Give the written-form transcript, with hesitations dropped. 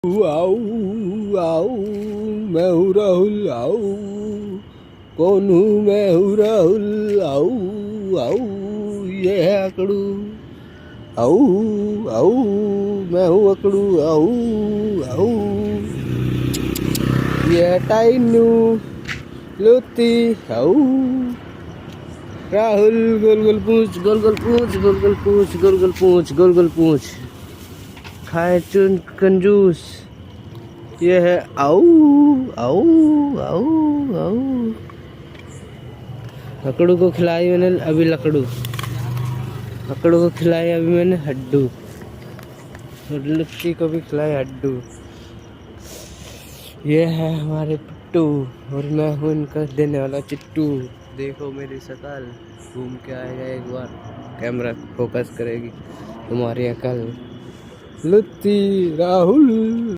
आओ आओ मैं हूँ राहुल आओ कौन हूँ मैं हूँ राहुल आओ आओ ये है अकड़ू आओ आओ मैं हूँ अकड़ू आओ आओ ये है टाइनू लुत्ती आओ राहुल गोल गोल पूछ गोल गोल पूछ गोल गोल पूछ गोल गोल पूछ गोल गोल पूछ खाए चुन कंजूस ये है आओ आओ आओ आओ लकड़ू को खिलाई मैंने अभी लकड़ू को खिलाई अभी मैंने हड्डू और लुच्ची को भी खिलाई हड्डू। ये है हमारे पिट्टू और मैं हूँ इनका देने वाला चिट्टू। देखो मेरी शक्ल घूम के आएगा एक बार कैमरा फोकस करेगी तुम्हारी अकल लुत्ती राहुल।